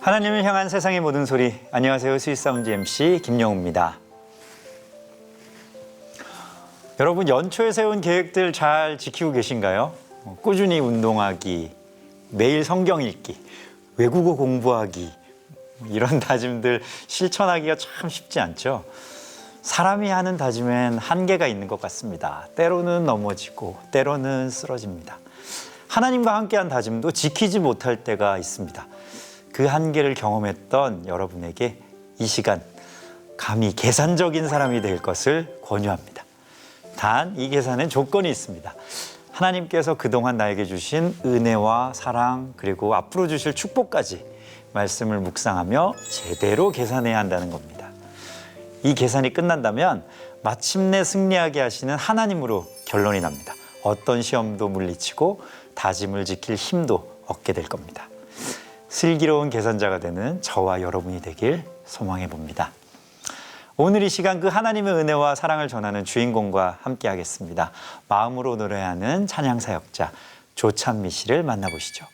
하나님을 향한 세상의 모든 소리. 안녕하세요. 스윗사운드 MC 김영우입니다. 여러분, 연초에 세운 계획들 잘 지키고 계신가요? 꾸준히 운동하기, 매일 성경 읽기, 외국어 공부하기, 이런 다짐들 실천하기가 참 쉽지 않죠. 사람이 하는 다짐엔 한계가 있는 것 같습니다. 때로는 넘어지고 때로는 쓰러집니다. 하나님과 함께한 다짐도 지키지 못할 때가 있습니다. 그 한계를 경험했던 여러분에게 이 시간 감히 계산적인 사람이 될 것을 권유합니다. 단 이 계산엔 조건이 있습니다. 하나님께서 그동안 나에게 주신 은혜와 사랑, 그리고 앞으로 주실 축복까지 말씀을 묵상하며 제대로 계산해야 한다는 겁니다. 이 계산이 끝난다면 마침내 승리하게 하시는 하나님으로 결론이 납니다. 어떤 시험도 물리치고 다짐을 지킬 힘도 얻게 될 겁니다. 슬기로운 계산자가 되는 저와 여러분이 되길 소망해 봅니다. 오늘 이 시간 그 하나님의 은혜와 사랑을 전하는 주인공과 함께 하겠습니다. 마음으로 노래하는 찬양 사역자 조찬미 씨를 만나보시죠.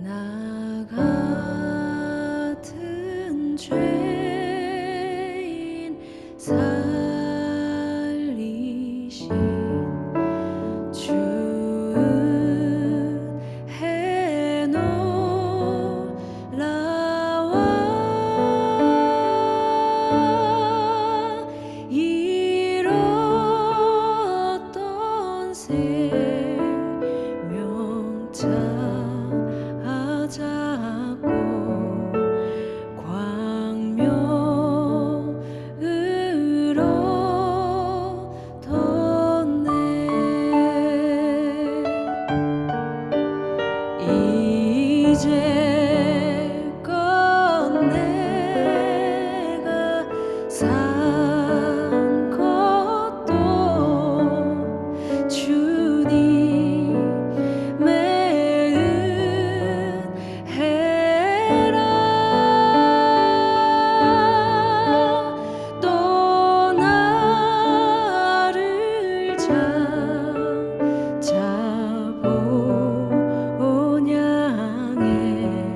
나 같은 죄인 살리신 주은 해놀라와 잃었던 생명자 잡고 광명으로 뒀네. 이제껏 내가 산 것도 주님의 은혜라. 또 나를 잡아보냐네.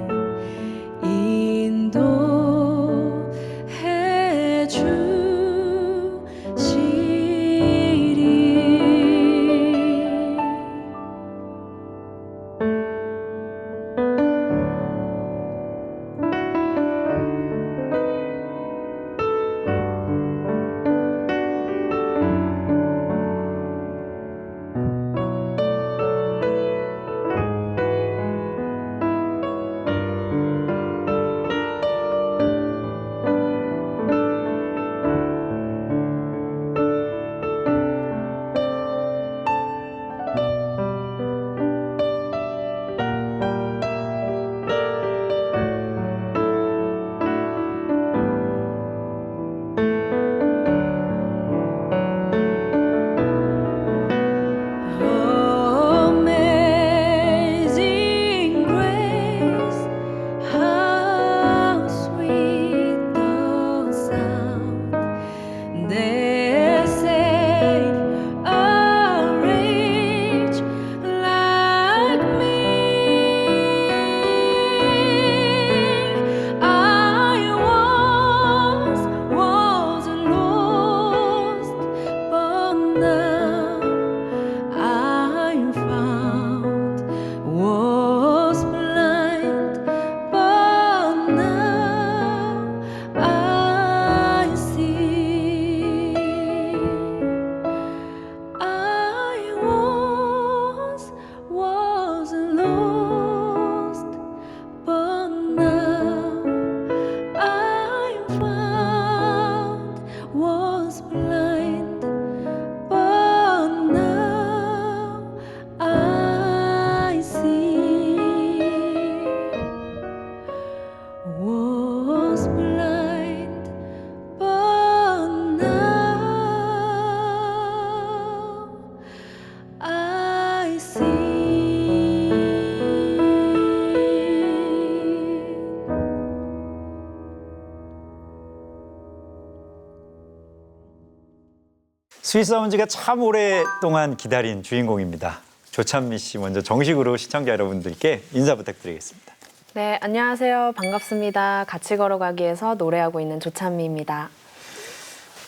스윗사운즈가 참 오랫동안 기다린 주인공입니다. 조찬미 씨 먼저 정식으로 시청자 여러분들께 인사 부탁드리겠습니다. 네, 안녕하세요. 반갑습니다. 같이 걸어가기에서 노래하고 있는 조찬미입니다.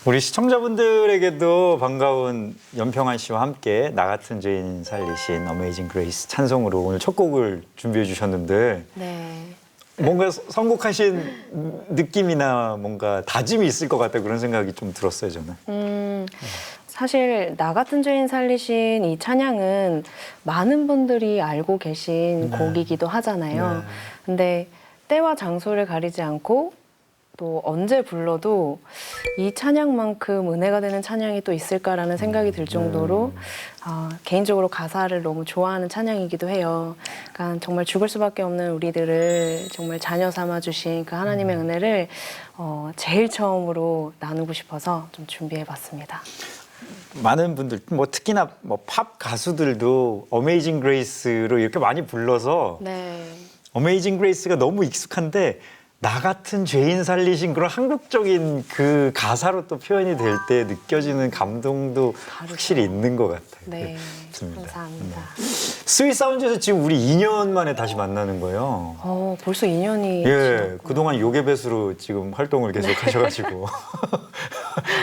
우리 시청자분들에게도 반가운 연평한 씨와 함께 나 같은 죄인 살리신 어메이징 그레이스 찬송으로 오늘 첫 곡을 준비해 주셨는데 네. 뭔가 선곡하신 느낌이나 뭔가 다짐이 있을 것 같다 그런 생각이 좀 들었어요, 저는. 사실 나 같은 죄인 살리신 이 찬양은 많은 분들이 알고 계신 곡이기도 하잖아요. 네. 근데 때와 장소를 가리지 않고 또 언제 불러도 이 찬양만큼 은혜가 되는 찬양이 또 있을까라는 생각이 들 정도로 개인적으로 가사를 너무 좋아하는 찬양이기도 해요. 그러니까 정말 죽을 수밖에 없는 우리들을 정말 자녀 삼아 주신 그 하나님의 은혜를 제일 처음으로 나누고 싶어서 좀 준비해봤습니다. 많은 분들, 뭐 특히나 뭐 팝 가수들도 어메이징 그레이스로 이렇게 많이 불러서 네. 어메이징 그레이스가 너무 익숙한데 나 같은 죄인 살리신 그런 한국적인 그 가사로 또 표현이 될 때 느껴지는 감동도 다르죠. 확실히 있는 것 같아요. 네. 좋습니다. 감사합니다. 스윗 사운드에서 지금 우리 2년 만에 다시 만나는 거예요. 벌써 2년이 예, 그동안 요괴배수로 지금 활동을 계속 하셔가지고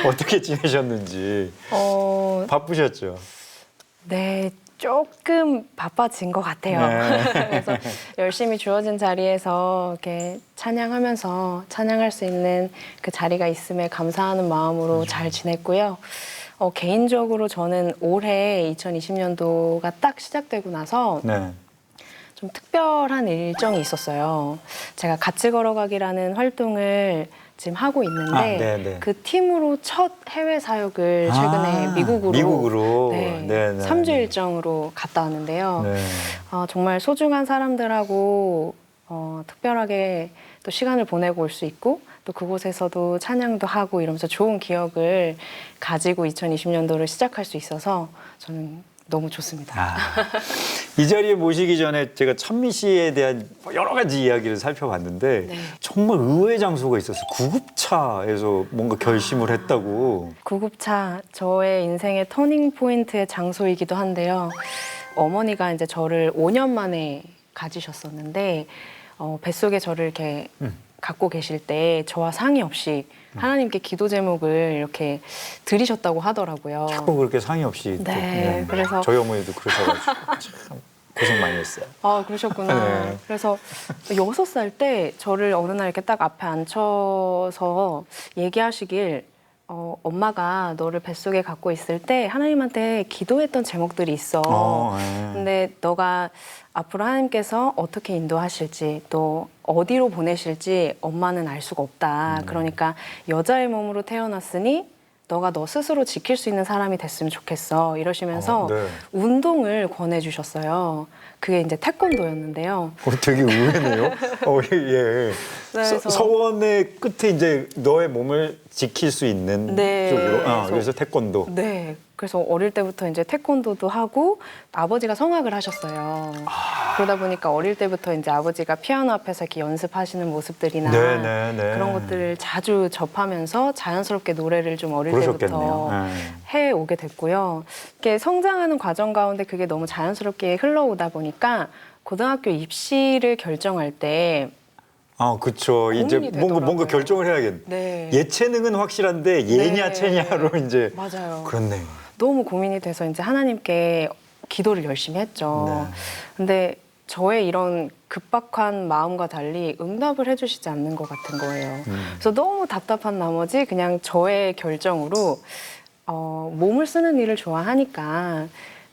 어떻게 지내셨는지 바쁘셨죠? 네, 조금 바빠진 것 같아요. 네. 그래서 열심히 주어진 자리에서 이렇게 찬양하면서 찬양할 수 있는 그 자리가 있음에 감사하는 마음으로 잘 지냈고요. 개인적으로 저는 올해 2020년도가 딱 시작되고 나서 네. 좀 특별한 일정이 있었어요. 제가 같이 걸어가기라는 활동을 지금 하고 있는데 네네. 그 팀으로 첫 해외 사역을 최근에 미국으로 네, 네네. 3주 일정으로 갔다 왔는데요. 네. 정말 소중한 사람들하고 특별하게 또 시간을 보내고 올 수 있고 또 그곳에서도 찬양도 하고 이러면서 좋은 기억을 가지고 2020년도를 시작할 수 있어서 저는 너무 좋습니다. 이 자리에 모시기 전에 제가 찬미 씨에 대한 여러 가지 이야기를 살펴봤는데 네. 정말 의외의 장소가 있었어요. 구급차에서 뭔가 결심을 했다고. 구급차 저의 인생의 터닝 포인트의 장소이기도 한데요. 어머니가 이제 저를 5년 만에 가지셨었는데 뱃속에 저를 이렇게 갖고 계실 때 저와 상의 없이 하나님께 기도 제목을 이렇게 드리셨다고 하더라고요. 자꾸 그렇게 상의 없이. 또, 네, 그래서 저희 어머니도 그러셔가지고 참 고생 많이 했어요. 그러셨구나. 네. 그래서 6살 때 저를 어느 날 이렇게 딱 앞에 앉혀서 얘기하시길 엄마가 너를 뱃속에 갖고 있을 때 하나님한테 기도했던 제목들이 있어. 네. 근데 너가 앞으로 하나님께서 어떻게 인도하실지 또 어디로 보내실지 엄마는 알 수가 없다. 그러니까 여자의 몸으로 태어났으니 너가 너 스스로 지킬 수 있는 사람이 됐으면 좋겠어. 이러시면서 네. 운동을 권해주셨어요. 그게 이제 태권도였는데요. 되게 의외네요. 예. 그래서- 서원의 끝에 이제 너의 몸을 지킬 수 있는 네. 쪽으로. 그래서 태권도. 네. 그래서 어릴 때부터 이제 태권도도 하고 아버지가 성악을 하셨어요. 그러다 보니까 어릴 때부터 이제 아버지가 피아노 앞에서 이렇게 연습하시는 모습들이나 네. 그런 것들을 자주 접하면서 자연스럽게 노래를 좀 어릴 때부터 그러셨겠네요. 해 오게 됐고요. 이렇게 성장하는 과정 가운데 그게 너무 자연스럽게 흘러오다 보니까 고등학교 입시를 결정할 때 그렇죠. 이제 고민이 뭔가 되더라고요. 결정을 해야겠네. 네. 예체능은 확실한데 예냐 네. 체냐로 이제 맞아요. 그렇네. 너무 고민이 돼서 이제 하나님께 기도를 열심히 했죠. 네. 근데 저의 이런 급박한 마음과 달리 응답을 해주시지 않는 것 같은 거예요. 그래서 너무 답답한 나머지 그냥 저의 결정으로 몸을 쓰는 일을 좋아하니까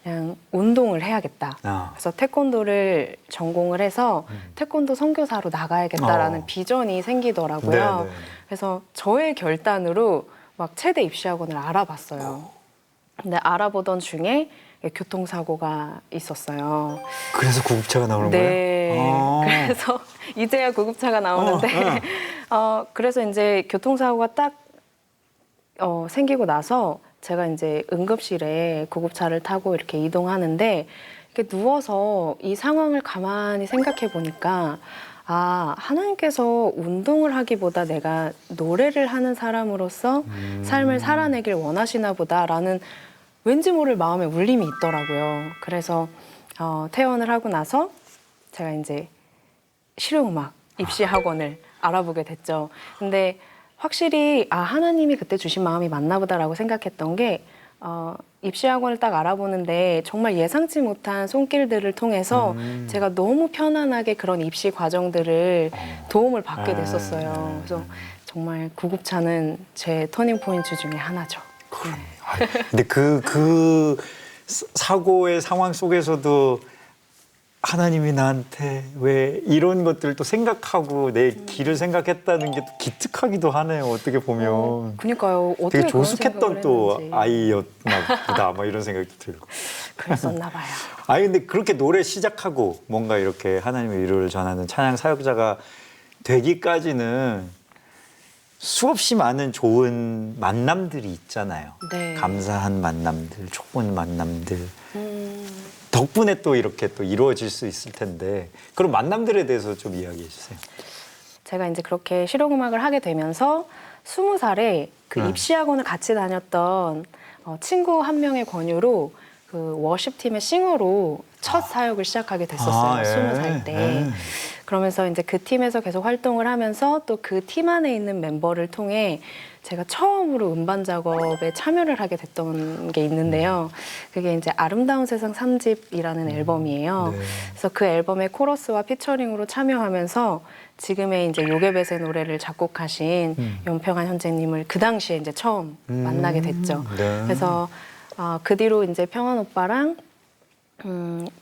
그냥 운동을 해야겠다. 그래서 태권도를 전공을 해서 태권도 선교사로 나가야겠다라는 비전이 생기더라고요. 네. 그래서 저의 결단으로 막 체대 입시학원을 알아봤어요. 근데 알아보던 중에 교통사고가 있었어요. 그래서 구급차가 나오는 네. 거예요? 그래서 이제야 구급차가 나오는데 그래서 이제 교통사고가 딱 생기고 나서 제가 이제 응급실에 구급차를 타고 이렇게 이동하는데 이렇게 누워서 이 상황을 가만히 생각해 보니까 아, 하나님께서 운동을 하기보다 내가 노래를 하는 사람으로서 삶을 살아내길 원하시나 보다라는 왠지 모를 마음의 울림이 있더라고요. 그래서 퇴원을 하고 나서 제가 이제 실용음악 입시 학원을 알아보게 됐죠. 근데 확실히 아, 하나님이 그때 주신 마음이 맞나 보다라고 생각했던 게 입시 학원을 딱 알아보는데 정말 예상치 못한 손길들을 통해서 제가 너무 편안하게 그런 입시 과정들을 도움을 받게 됐었어요. 그래서 정말 구급차는 제 터닝 포인트 중에 하나죠. 근데 그 사고의 상황 속에서도 하나님이 나한테 왜 이런 것들을 또 생각하고 내 길을 생각했다는 게 또 기특하기도 하네요. 어떻게 보면. 그러니까요. 어떻게 되게 그런 조숙했던 생각을 또 했는지. 아이였나 보다 막 이런 생각도 들고. 그랬었나 봐요. 아니 근데 그렇게 노래 시작하고 뭔가 이렇게 하나님의 위로를 전하는 찬양 사역자가 되기까지는 수없이 많은 좋은 만남들이 있잖아요. 네. 감사한 만남들, 좋은 만남들. 덕분에 또 이렇게 또 이루어질 수 있을 텐데 그런 만남들에 대해서 좀 이야기해 주세요. 제가 이제 그렇게 실용음악을 하게 되면서 20살에 그 입시학원을 같이 다녔던 친구 한 명의 권유로 그 워십팀의 싱어로 첫 사역을 시작하게 됐었어요. 예. 20살 때. 예. 그러면서 이제 그 팀에서 계속 활동을 하면서 또 그 팀 안에 있는 멤버를 통해 제가 처음으로 음반 작업에 참여를 하게 됐던 게 있는데요. 그게 이제 아름다운 세상 3집이라는 앨범이에요. 네. 그래서 그 앨범의 코러스와 피처링으로 참여하면서 지금의 이제 요괴벳의 노래를 작곡하신 연평한 형제님을 그 당시에 이제 처음 만나게 됐죠. 네. 그래서 그 뒤로 이제 평한 오빠랑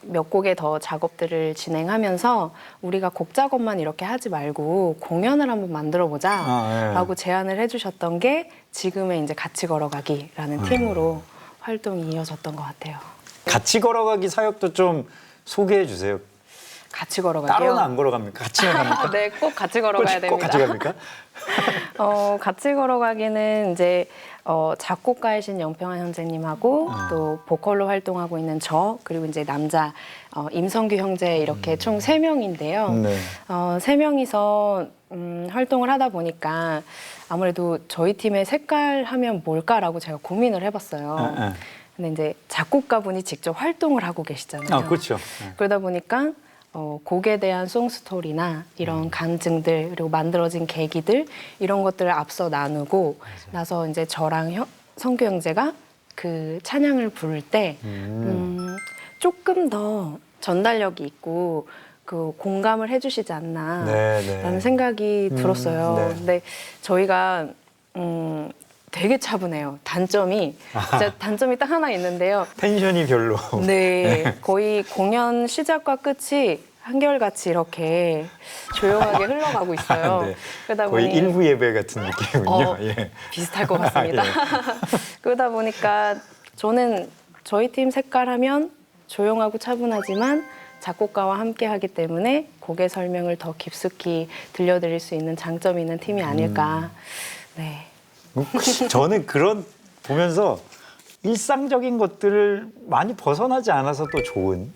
몇 곡의 더 작업들을 진행하면서 우리가 곡 작업만 이렇게 하지 말고 공연을 한번 만들어 보자라고 제안을 해주셨던 게 지금의 이제 같이 걸어가기라는 팀으로 활동이 이어졌던 것 같아요. 같이 걸어가기 사역도 좀 소개해 주세요. 같이 걸어가기요? 따로는 안 걸어갑니까? 같이만 갑니까? 네, 꼭 같이 걸어가야 꼭 됩니다. 같이 갑니까? 같이 걸어가기는 이제 작곡가이신 영평한 형제님하고 또 보컬로 활동하고 있는 저 그리고 이제 남자 임성규 형제 이렇게 총 3명인데요. 네. 3명이서 활동을 하다 보니까 아무래도 저희 팀의 색깔 하면 뭘까라고 제가 고민을 해봤어요. 근데 이제 작곡가분이 직접 활동을 하고 계시잖아요. 아, 그렇죠. 그러다 보니까 곡에 대한 송스토리나 이런 감증들 그리고 만들어진 계기들 이런 것들을 앞서 나누고 나서 이제 저랑 성규 형제가 그 찬양을 부를 때 조금 더 전달력이 있고 그 공감을 해주시지 않나라는 생각이 들었어요. 네. 근데 저희가 되게 차분해요. 단점이 진짜 단점이 딱 하나 있는데요. 텐션이 별로. 네, 거의 공연 시작과 끝이 한결같이 이렇게 조용하게 흘러가고 있어요. 네. 그러다 거의 보니 일부 예배 같은 느낌이군요. 예. 비슷할 것 같습니다. 예. 그러다 보니까 저는 저희 팀 색깔 하면 조용하고 차분하지만 작곡가와 함께 하기 때문에 곡의 설명을 더 깊숙이 들려드릴 수 있는 장점이 있는 팀이 아닐까. 네. 저는 그런 보면서 일상적인 것들을 많이 벗어나지 않아서 또 좋은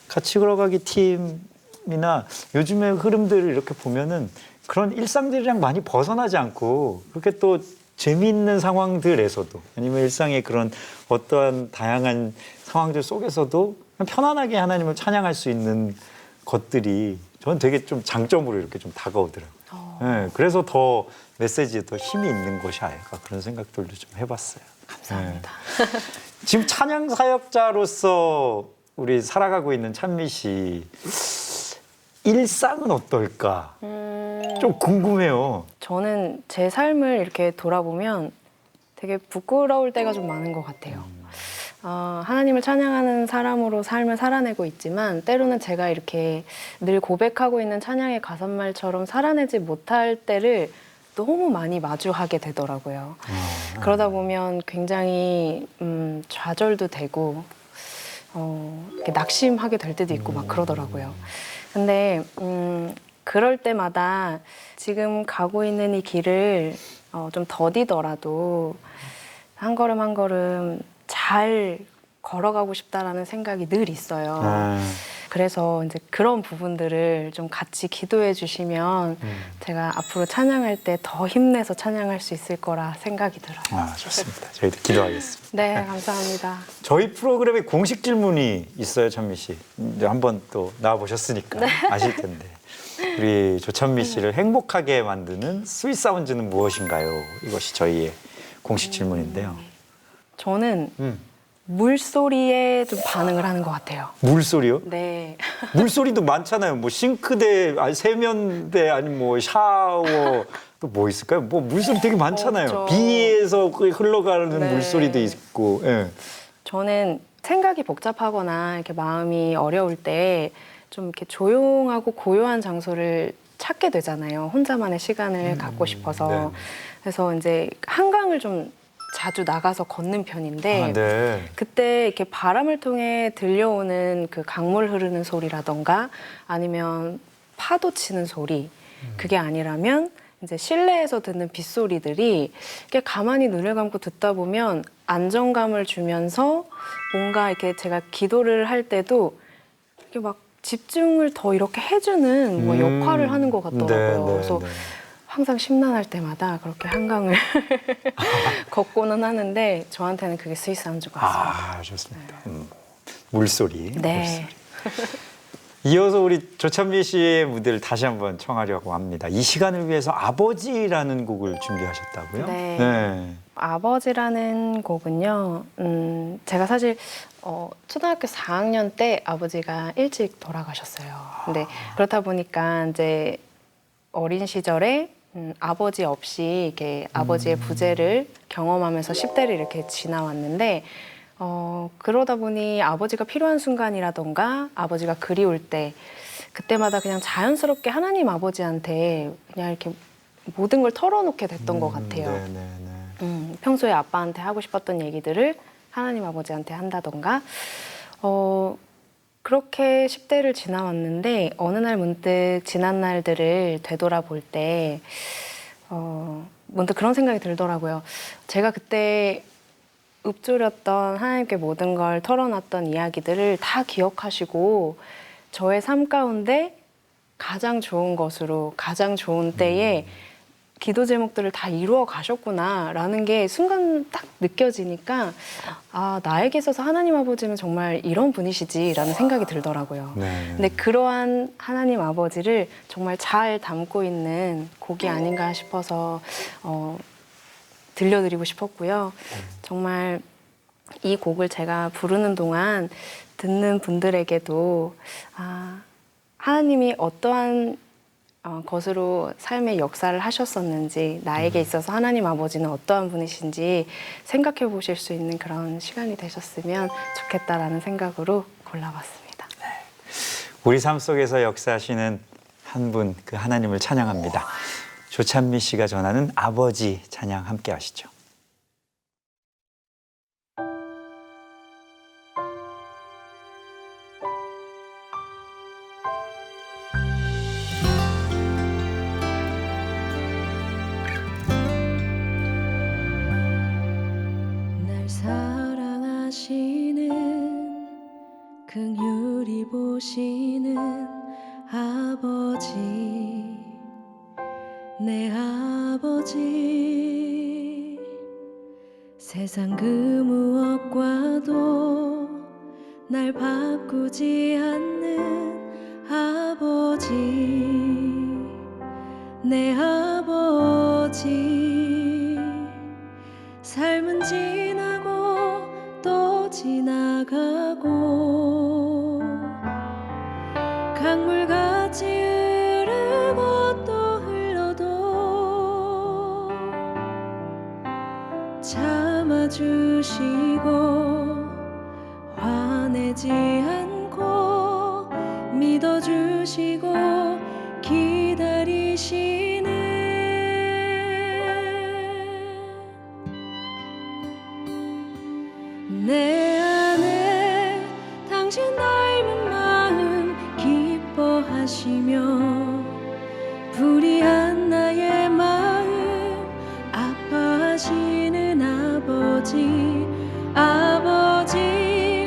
같이 걸어가기 팀이나 요즘의 흐름들을 이렇게 보면은 그런 일상들이랑 많이 벗어나지 않고 그렇게 또 재미있는 상황들에서도 아니면 일상의 그런 어떠한 다양한 상황들 속에서도 그냥 편안하게 하나님을 찬양할 수 있는 것들이 저는 되게 좀 장점으로 이렇게 좀 다가오더라고요. 네, 그래서 더 메시지에 더 힘이 있는 것이 아닐까 그런 생각들도 좀 해봤어요. 감사합니다. 네. 지금 찬양 사역자로서 우리 살아가고 있는 찬미 씨 일상은 어떨까? 좀 궁금해요. 저는 제 삶을 이렇게 돌아보면 되게 부끄러울 때가 좀 많은 것 같아요. 하나님을 찬양하는 사람으로 삶을 살아내고 있지만 때로는 제가 이렇게 늘 고백하고 있는 찬양의 가사말처럼 살아내지 못할 때를 너무 많이 마주하게 되더라고요. 그러다 보면 굉장히 좌절도 되고 이렇게 낙심하게 될 때도 있고 막 그러더라고요. 근데 그럴 때마다 지금 가고 있는 이 길을 좀 더디더라도 한 걸음 한 걸음 잘 걸어가고 싶다라는 생각이 늘 있어요. 아, 그래서 이제 그런 부분들을 좀 같이 기도해 주시면 제가 앞으로 찬양할 때 더 힘내서 찬양할 수 있을 거라 생각이 들어요. 좋습니다. 저희도 기도하겠습니다. 네, 감사합니다. 저희 프로그램에 공식 질문이 있어요, 천미 씨. 이제 한번 또 나와 보셨으니까 아실 텐데. 우리 조천미 씨를 행복하게 만드는 스윗 사운드는 무엇인가요? 이것이 저희의 공식 질문인데요. 저는 음. 물소리에 좀 반응을 하는 것 같아요. 물소리요? 네. 물소리도 많잖아요. 뭐 싱크대, 아니 세면대, 아니면 뭐 샤워 또 뭐 있을까요? 뭐 물소리 되게 많잖아요. 없죠. 비에서 흘러가는 네. 물소리도 있고. 예. 저는 생각이 복잡하거나 이렇게 마음이 어려울 때 좀 이렇게 조용하고 고요한 장소를 찾게 되잖아요. 혼자만의 시간을 갖고 싶어서. 네. 그래서 이제 한강을 좀 자주 나가서 걷는 편인데 아, 네. 그때 이렇게 바람을 통해 들려오는 그 강물 흐르는 소리라던가 아니면 파도 치는 소리 그게 아니라면 이제 실내에서 듣는 빗소리들이 이렇게 가만히 눈을 감고 듣다 보면 안정감을 주면서 뭔가 이렇게 제가 기도를 할 때도 이렇게 막 집중을 더 이렇게 해주는 뭐 역할을 하는 것 같더라고요. 그래서 항상 심란할 때마다 그렇게 한강을 걷고는 하는데 저한테는 그게 스윗 사운드인 것 같습니다. 아, 좋습니다. 물소리. 네. 물소리. 이어서 우리 조천미 씨의 무대를 다시 한번 청하려고 합니다. 이 시간을 위해서 아버지라는 곡을 준비하셨다고요? 네. 아버지라는 곡은요, 제가 사실 초등학교 4학년 때 아버지가 일찍 돌아가셨어요. 근데 그렇다 보니까 이제 어린 시절에 아버지 없이 이렇게 아버지의 부재를 경험하면서 10대를 이렇게 지나왔는데 그러다 보니 아버지가 필요한 순간이라던가 아버지가 그리울 때 그때마다 그냥 자연스럽게 하나님 아버지한테 그냥 이렇게 모든 걸 털어놓게 됐던 것 같아요. 평소에 아빠한테 하고 싶었던 얘기들을 하나님 아버지한테 한다던가 그렇게 10대를 지나왔는데 어느 날 문득 지난 날들을 되돌아볼 때 문득 그런 생각이 들더라고요. 제가 그때 읊조렸던 하나님께 모든 걸 털어놨던 이야기들을 다 기억하시고 저의 삶 가운데 가장 좋은 것으로 가장 좋은 때에 기도 제목들을 다 이루어 가셨구나라는 게 순간 딱 느껴지니까 아, 나에게 있어서 하나님 아버지는 정말 이런 분이시지라는 생각이 들더라고요. 근데 그러한 하나님 아버지를 정말 잘 담고 있는 곡이 아닌가 싶어서 들려드리고 싶었고요. 정말 이 곡을 제가 부르는 동안 듣는 분들에게도 하나님이 어떠한 것으로 삶의 역사를 하셨었는지 나에게 있어서 하나님 아버지는 어떠한 분이신지 생각해 보실 수 있는 그런 시간이 되셨으면 좋겠다라는 생각으로 골라봤습니다. 우리 삶 속에서 역사하시는 한 분, 그 하나님을 찬양합니다. 조찬미 씨가 전하는 아버지 찬양 함께 하시죠. 날 사랑하시는 긍휼히 보시는 아버지 내 아버지 세상 그 무엇과도 날 바꾸지 않는 아버지 내 아버지 삶은 지나고 또 지나가고 강물같이 흐르고 또 흘러도 참아주시고 화내지 않고 믿어주시고 기다리시네 내 안에 당신 닮은 마음 기뻐하시며 불의한 나의 마음 아파하시는 아버지 아버지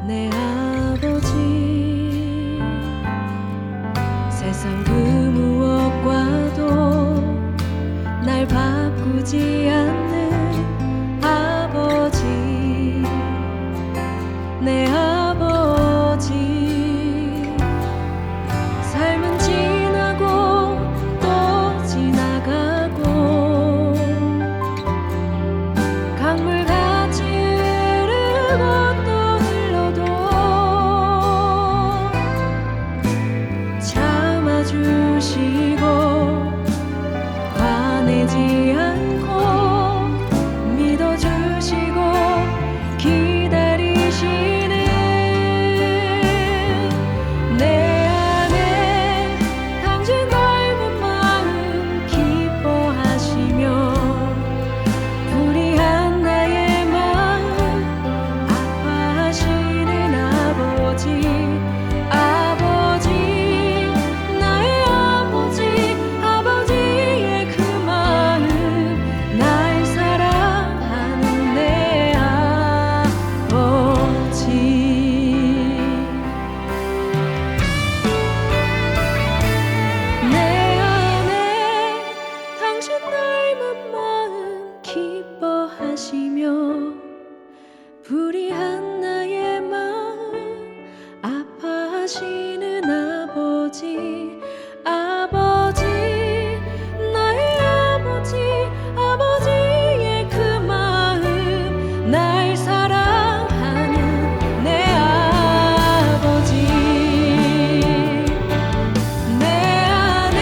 내 아버지 세상 그 무엇과도 날 바꾸지 않는 아버지 내 아버지 삶은 지나고 또 지나가고 강물같이 흐르고 또 흘러도 참아주시고 화내지 않고 믿어주시고 기다리시는 내 안에 당신 닮은 마음 기뻐하시며 불의한 나의 마음 아파하시는 아버지 아버지 나의 아버지 아버지의 그 마음 날 사랑하는 내 아버지 내 안에 당신 닮은 마음 기뻐하시며 불의한 나의 마음 아파하시는 아버지 아버지 나의 아버지 아버지의 그 마음 날 사랑하는 내 아버지 내 안에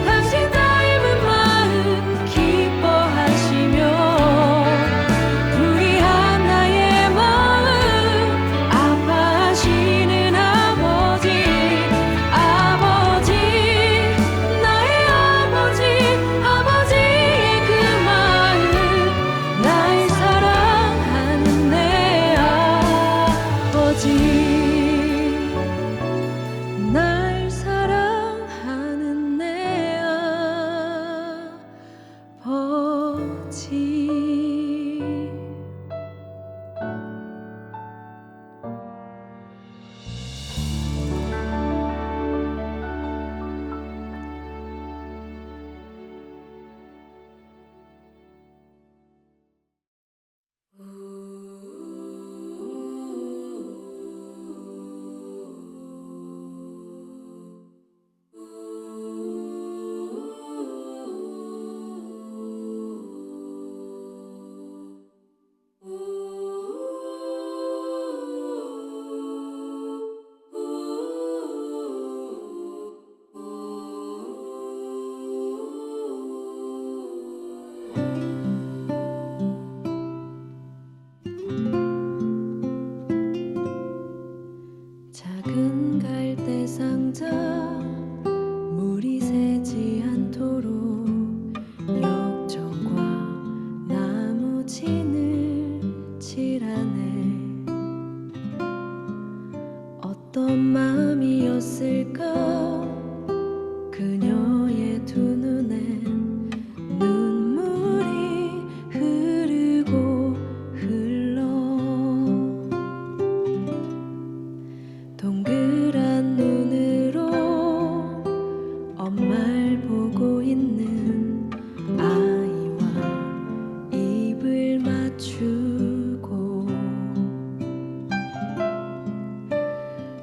당신 닮은 마음 기뻐하시며 불의한 나의 마음 아파하시는 아버지 아버지 나의 아버지 아버지의 그 마음 날 사랑하는 내 아버지 날 사랑하는 내 아버지 작은 갈대 상자 물이 새지 않도록 역청과 나무 진을 칠하네 어떤 마음이었을까 그녀의 두 눈엔 눈물이 흐르고 흘러 동그란 눈으로 엄마를 보고 있는 아이와 입을 맞추고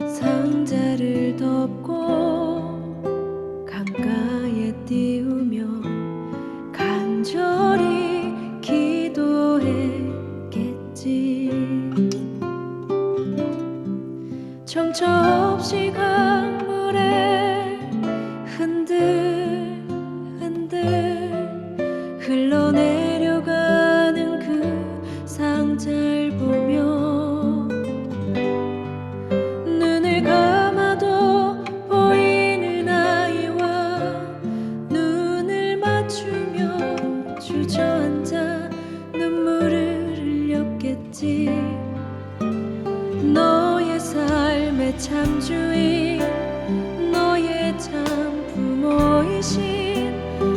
상자를 덮고 강가에 띄우며 간절히 기도했겠지 정처 없이 강물에 흔들흔들 흘러내려가는 그 상자를 보며 눈을 감아도 보이는 아이와 눈을 맞추며 주저앉아 눈물을 흘렸겠지 너의 삶의 참주인 너의 참 부모이신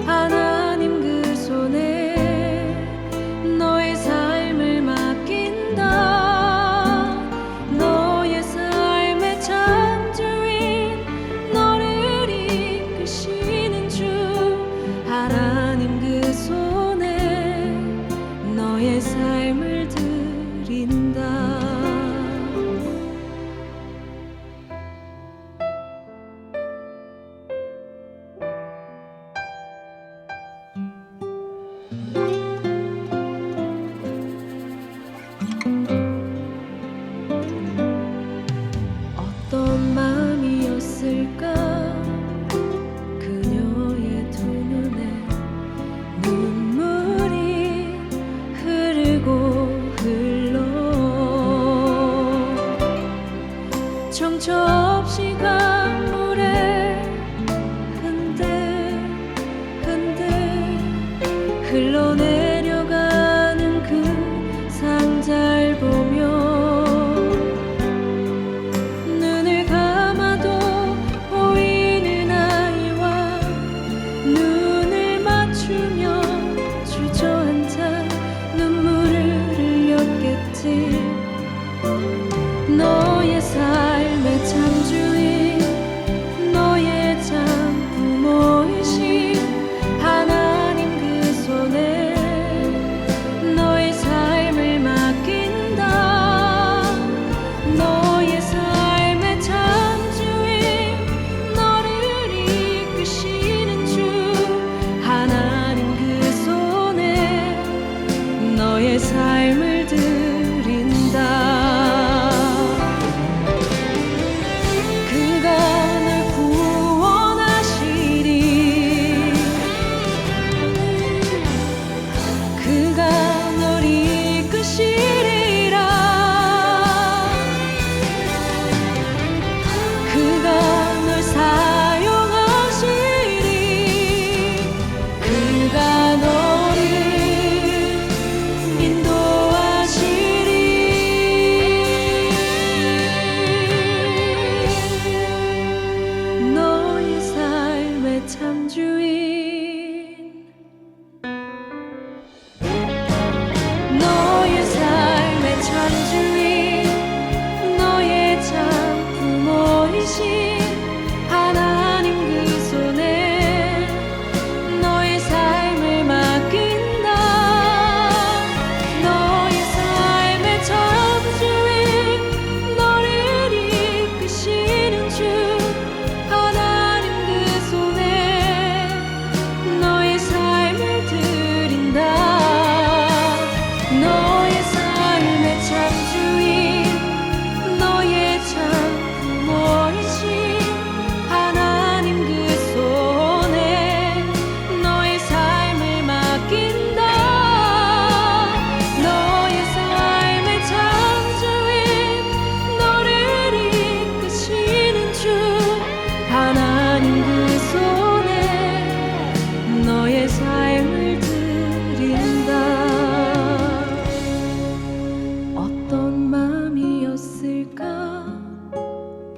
하나님 그 손에 너의 삶을 맡긴다 접시가 물에 흔들흔들 흘러내려가는 그 상자를 보며 눈을 감아도 보이는 아이와 눈을 맞추며 주저앉아 눈물을 흘렸겠지. 너의 삶의 참주인 너의 참 부모이신 하나님 그 손에 너의 삶을 맡긴다. 너의 삶의 참주인 너를 이끄시는 주 하나님 그 손에 너의 삶을 드린다.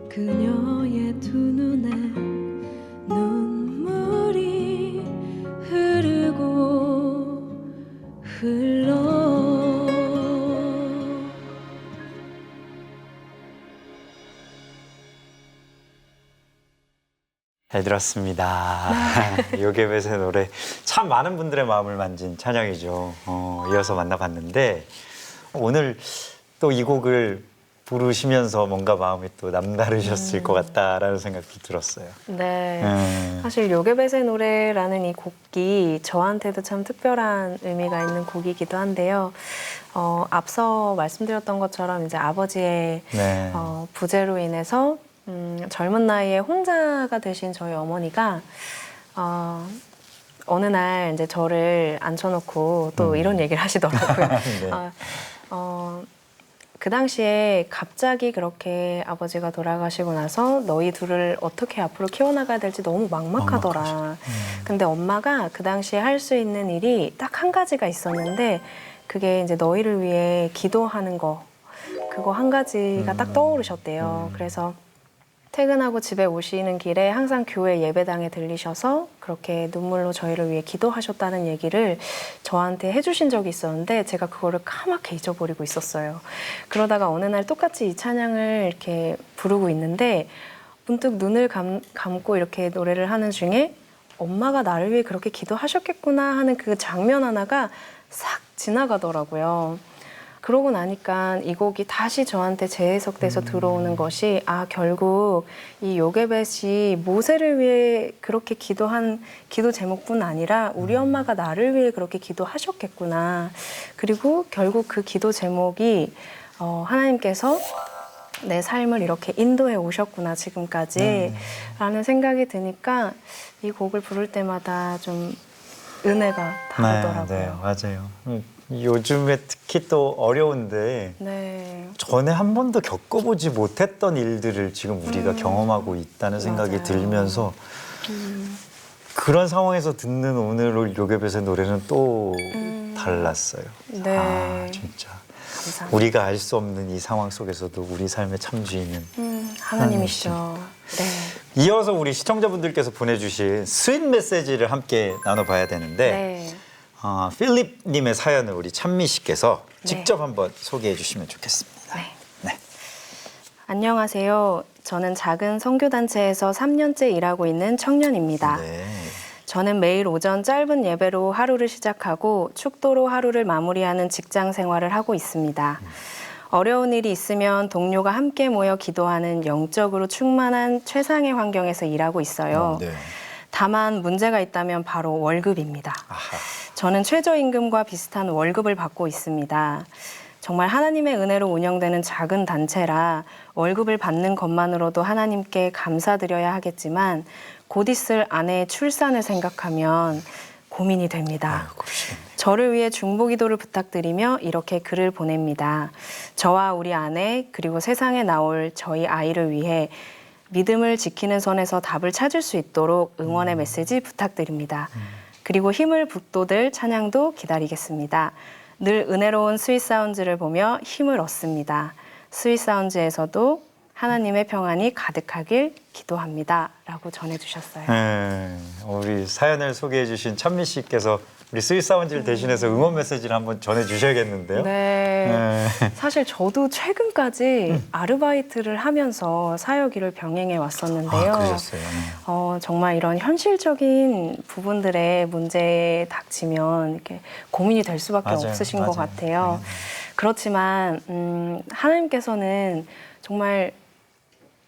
그녀의 두 눈에 눈물이 흐르고 흘러 잘 들었습니다. 요괴벳의 노래 참 많은 분들의 마음을 만진 찬양이죠. 이어서 만나봤는데 오늘 또 이 곡을 부르시면서 뭔가 마음이 또 남다르셨을 것 같다라는 생각도 들었어요. 네. 사실 요괴벳의 노래라는 이 곡이 저한테도 참 특별한 의미가 있는 곡이기도 한데요. 앞서 말씀드렸던 것처럼 이제 아버지의 네. 부재로 인해서 젊은 나이에 혼자가 되신 저희 어머니가 어느 날 이제 저를 앉혀놓고 또 이런 얘기를 하시더라고요. 네. 그 당시에 갑자기 그렇게 아버지가 돌아가시고 나서 너희 둘을 어떻게 앞으로 키워나가야 될지 너무 막막하더라. 근데 엄마가 그 당시에 할 수 있는 일이 딱 한 가지가 있었는데 그게 이제 너희를 위해 기도하는 거. 그거 한 가지가 딱 떠오르셨대요. 그래서 퇴근하고 집에 오시는 길에 항상 교회 예배당에 들리셔서 그렇게 눈물로 저희를 위해 기도하셨다는 얘기를 저한테 해주신 적이 있었는데 제가 그거를 까맣게 잊어버리고 있었어요. 그러다가 어느 날 똑같이 이 찬양을 이렇게 부르고 있는데 문득 눈을 감고 이렇게 노래를 하는 중에 엄마가 나를 위해 그렇게 기도하셨겠구나 하는 그 장면 하나가 싹 지나가더라고요. 그러고 나니까 이 곡이 다시 저한테 재해석돼서 들어오는 것이 결국 이 요괴벳이 모세를 위해 그렇게 기도한 기도 제목뿐 아니라 우리 엄마가 나를 위해 그렇게 기도하셨겠구나. 그리고 결국 그 기도 제목이 하나님께서 내 삶을 이렇게 인도해 오셨구나 지금까지 라는 생각이 드니까 이 곡을 부를 때마다 좀 은혜가 다르더라고요. 네, 맞아요. 요즘에 특히 또 어려운데 네. 전에 한 번도 겪어보지 못했던 일들을 지금 우리가 경험하고 있다는 생각이 맞아요. 들면서 그런 상황에서 듣는 오늘 요괴벳의 노래는 또 달랐어요. 네. 아, 진짜. 감사합니다. 우리가 알 수 없는 이 상황 속에서도 우리 삶의 참주인은 하나님이시죠. 네. 이어서 우리 시청자분들께서 보내주신 스윗 메시지를 함께 나눠봐야 되는데 네. 필립님의 사연을 우리 찬미 씨께서 네. 직접 한번 소개해 주시면 좋겠습니다. 네. 네. 안녕하세요. 저는 작은 선교단체에서 3년째 일하고 있는 청년입니다. 네. 저는 매일 오전 짧은 예배로 하루를 시작하고 축도로 하루를 마무리하는 직장 생활을 하고 있습니다. 어려운 일이 있으면 동료가 함께 모여 기도하는 영적으로 충만한 최상의 환경에서 일하고 있어요. 네. 다만 문제가 있다면 바로 월급입니다. 아하. 저는 최저임금과 비슷한 월급을 받고 있습니다. 정말 하나님의 은혜로 운영되는 작은 단체라 월급을 받는 것만으로도 하나님께 감사드려야 하겠지만 곧 있을 아내의 출산을 생각하면 고민이 됩니다. 저를 위해 중보기도를 부탁드리며 이렇게 글을 보냅니다. 저와 우리 아내 그리고 세상에 나올 저희 아이를 위해 믿음을 지키는 선에서 답을 찾을 수 있도록 응원의 메시지 부탁드립니다. 그리고 힘을 북돋을 찬양도 기다리겠습니다. 늘 은혜로운 스윗사운즈를 보며 힘을 얻습니다. 스윗사운즈에서도 하나님의 평안이 가득하길 기도합니다. 라고 전해주셨어요. 네. 우리 사연을 소개해 주신 찬미 씨께서 우리 스윗사운즈를 대신해서 응원 메시지를 한번 전해 주셔야겠는데요. 네. 사실 저도 최근까지 아르바이트를 하면서 사역일을 병행해 왔었는데요. 그러셨어요. 정말 이런 현실적인 부분들의 문제에 닥치면 이렇게 고민이 될 수밖에 맞아요. 없으신 것 맞아요. 같아요. 그렇지만 하나님께서는 정말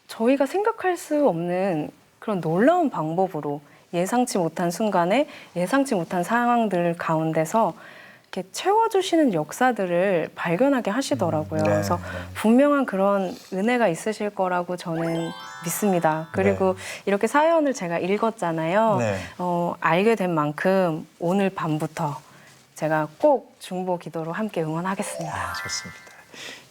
저희가 생각할 수 없는 그런 놀라운 방법으로 예상치 못한 순간에 예상치 못한 상황들 가운데서 이렇게 채워주시는 역사들을 발견하게 하시더라고요. 네, 그래서 네. 분명한 그런 은혜가 있으실 거라고 저는 믿습니다. 그리고 이렇게 사연을 제가 읽었잖아요. 네. 알게 된 만큼 오늘 밤부터 제가 꼭 중보 기도로 함께 응원하겠습니다. 좋습니다.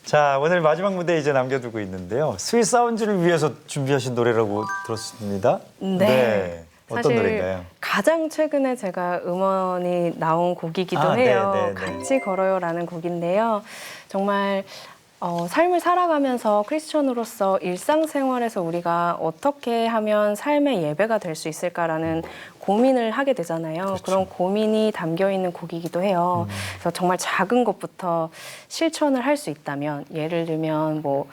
자, 오늘 마지막 무대 이제 남겨두고 있는데요. 스윗 사운즈를 위해서 준비하신 노래라고 들었습니다. 네. 어떤 사실 노래인가요? 가장 최근에 제가 음원이 나온 곡이기도 아, 해요. 네, 네, 네. 같이 걸어요라는 곡인데요. 정말 삶을 살아가면서 크리스천으로서 일상생활에서 우리가 어떻게 하면 삶의 예배가 될 수 있을까라는 고민을 하게 되잖아요. 그렇죠. 그런 고민이 담겨 있는 곡이기도 해요. 그래서 정말 작은 것부터 실천을 할 수 있다면, 예를 들면 뭐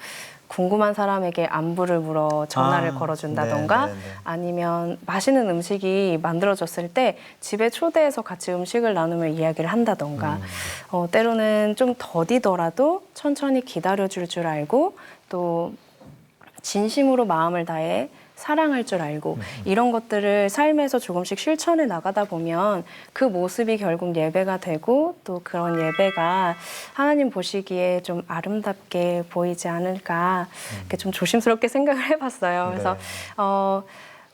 궁금한 사람에게 안부를 물어 전화를 걸어준다던가 네, 네, 네. 아니면 맛있는 음식이 만들어졌을 때 집에 초대해서 같이 음식을 나누며 이야기를 한다던가 때로는 좀 더디더라도 천천히 기다려줄 줄 알고 또 진심으로 마음을 다해 사랑할 줄 알고 이런 것들을 삶에서 조금씩 실천해 나가다 보면 그 모습이 결국 예배가 되고 또 그런 예배가 하나님 보시기에 좀 아름답게 보이지 않을까 이렇게 좀 조심스럽게 생각을 해봤어요. 그래서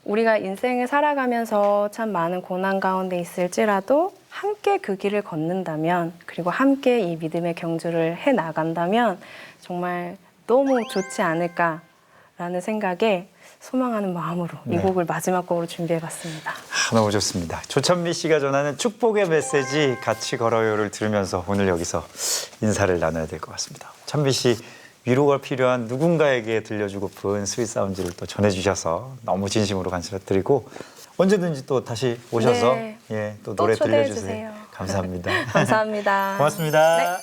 우리가 인생을 살아가면서 참 많은 고난 가운데 있을지라도 함께 그 길을 걷는다면 그리고 함께 이 믿음의 경주를 해 나간다면 정말 너무 좋지 않을까라는 생각에 소망하는 마음으로 이 곡을 마지막 곡으로 준비해봤습니다. 너무 좋습니다. 조찬미 씨가 전하는 축복의 메시지 같이 걸어요를 들으면서 오늘 여기서 인사를 나눠야 될 것 같습니다. 찬미 씨 위로가 필요한 누군가에게 들려주고픈 스윗 사운드를 또 전해주셔서 너무 진심으로 감사드리고 언제든지 또 다시 오셔서 네. 또 또 노래 초대해 들려주세요. 주세요. 감사합니다. 감사합니다. 고맙습니다. 네.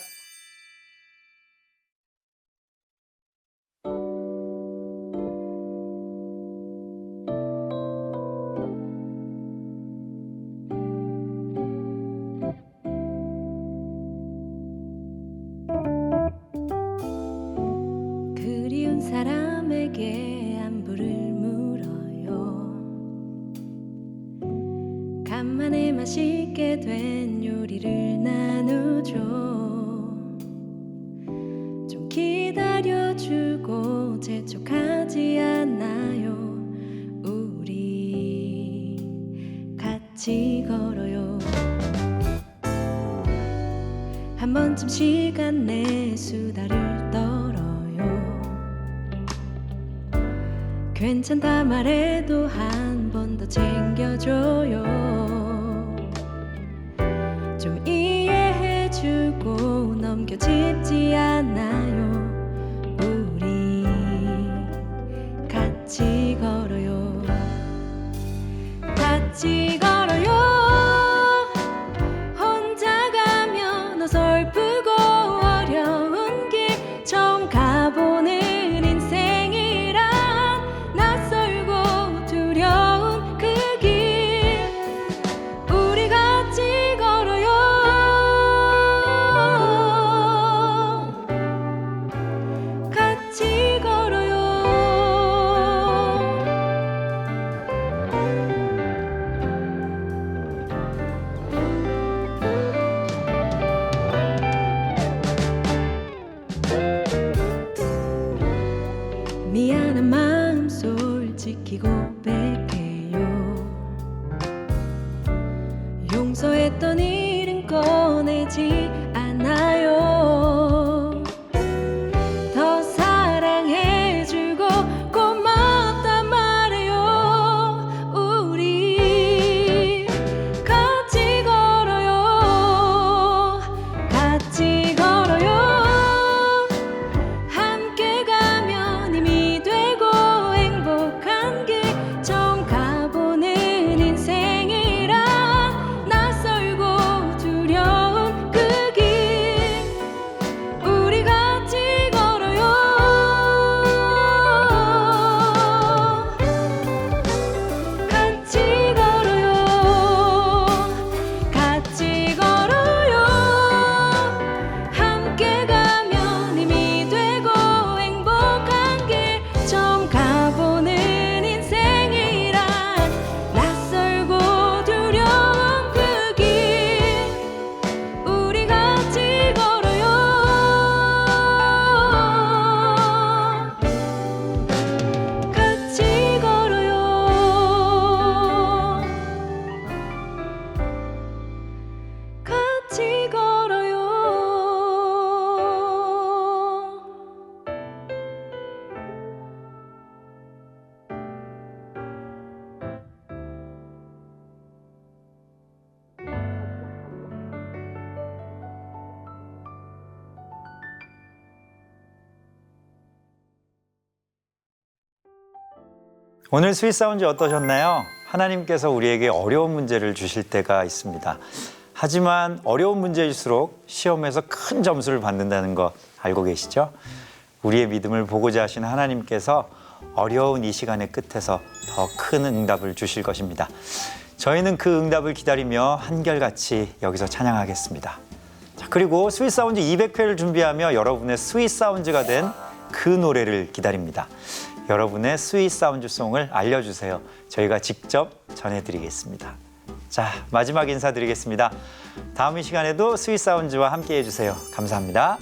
그리운 사람에게 안부를 물어요. 간만에 맛있게 된 요리를 나누죠. 좀 기다려주고 재촉하지 않나요? 우리 같이 걸어요. 한 번쯤 시간 내 수다를 떨어요. 괜찮다 말해도 한 번 더 챙겨줘요. 좀 이해해주고 넘겨짚지 않아요. 우리 같이 걸어요. 같이 걸어요. 혼자 가면 어설프고 어려운 길 처음 가보는 인생이란 낯설고 두려운 그 길 우리 같이 걸어요. 같이 걸어요. 미안한 마음 솔직히 고백해요. 용서했던 일은 꺼내지 않아요. 더 사랑해주고 고맙단 말해요. 우리 같이 걸어요. 같이 걸어요. 함께 가면 힘이 되고 행복한 길 처음 가보는 인생이란 낯설고 두려운 그 길 우리 같이 걸어요. 같이 걸어요. 같이 걸어요. 함께 가면 힘이 되고 행복한 길 처음 가보는 인생이란 낯설고 두려운 그 길 우리 같이 걸어요. 같이 걸어요. 같이 걸어요. 오늘 스윗 사운드 어떠셨나요? 하나님께서 우리에게 어려운 문제를 주실 때가 있습니다. 하지만 어려운 문제일수록 시험에서 큰 점수를 받는다는 거 알고 계시죠? 우리의 믿음을 보고자 하신 하나님께서 어려운 이 시간의 끝에서 더 큰 응답을 주실 것입니다. 저희는 그 응답을 기다리며 한결같이 여기서 찬양하겠습니다. 자, 그리고 스윗 사운드 200회를 준비하며 여러분의 스윗 사운드가 된 그 노래를 기다립니다. 여러분의 스윗 사운드 송을 알려주세요. 저희가 직접 전해드리겠습니다. 자, 마지막 인사드리겠습니다. 다음 이 시간에도 스윗 사운드와 함께 해주세요. 감사합니다.